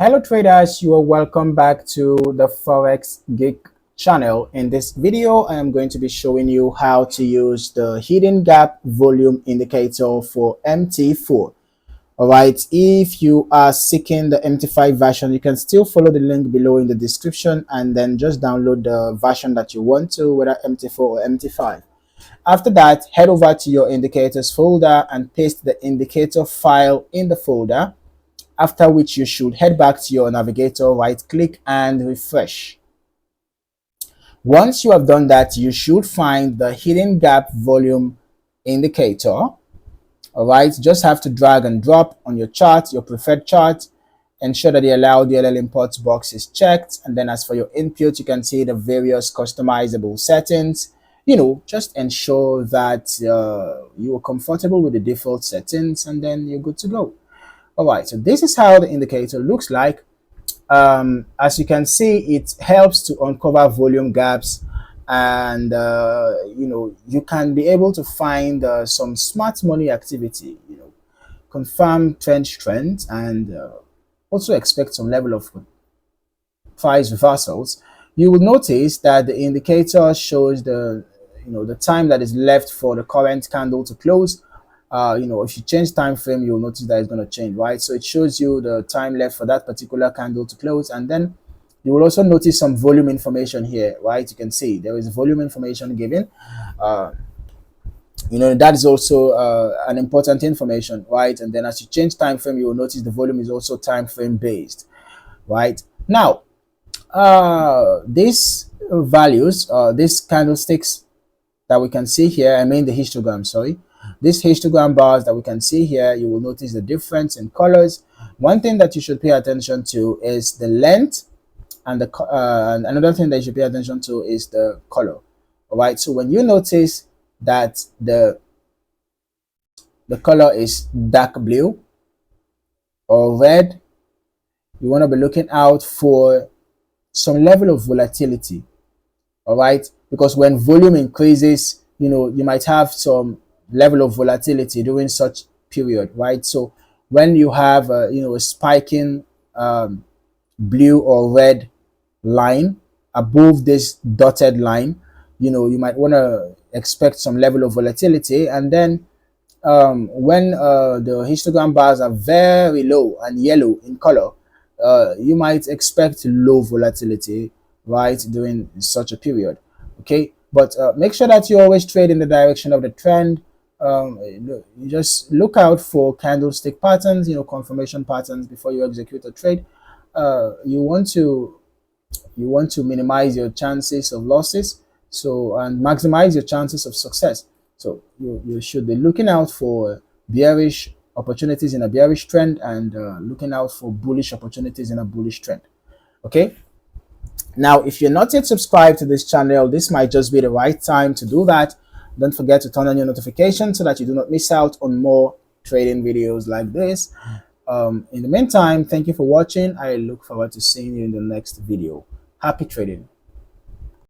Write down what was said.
Hello traders, you are welcome back to the Forex Geek channel. In this video, I am going to be showing you how to use the hidden gap volume indicator for MT4. All right, if you are seeking the MT5 version, you can still follow the link below in the description and then just download the version that you want to, whether MT4 or MT5. After that, head over to your indicators folder and paste the indicator file in the folder. After which you should head back to your navigator, right click and refresh. Once you have done that, you should find the hidden gap volume indicator. All right, just have to drag and drop on your chart, your preferred chart. Ensure that the allow DLL imports box is checked, and then as for your input, you can see the various customizable settings. Just ensure that you are comfortable with the default settings, and then you're good to go. All right, so this is how the indicator looks like. As you can see, it helps to uncover volume gaps, and you can be able to find some smart money activity, confirm trends, and also expect some level of price reversals. You will notice that the indicator shows the time that is left for the current candle to close. If you change time frame, you'll notice that it's going to change, right? So it shows you the time left for that particular candle to close, and then you will also notice some volume information here, right? You can see there is volume information given. That is also an important information, right? And then as you change time frame, you will notice the volume is also time frame based, right? Now, these values, these candlesticks that we can see here, I mean the histogram, sorry. These histogram bars that we can see here, you will notice the difference in colors. One thing that you should pay attention to is the length, and another thing that you should pay attention to is the color. All right, so when you notice that the color is dark blue or red, you want to be looking out for some level of volatility. All right, because when volume increases, you might have some level of volatility during such period, right? So when you have a spiking blue or red line above this dotted line, you might want to expect some level of volatility. And then when the histogram bars are very low and yellow in color, you might expect low volatility, right, during such a period. Okay, but make sure that you always trade in the direction of the trend. You just look out for candlestick patterns, confirmation patterns before you execute a trade. You want to minimize your chances of losses, and maximize your chances of success. So you should be looking out for bearish opportunities in a bearish trend, and looking out for bullish opportunities in a bullish trend. Okay. Now, if you're not yet subscribed to this channel, this might just be the right time to do that. Don't forget to turn on your notifications so that you do not miss out on more trading videos like this. In the meantime, thank you for watching. I look forward to seeing you in the next video. Happy trading.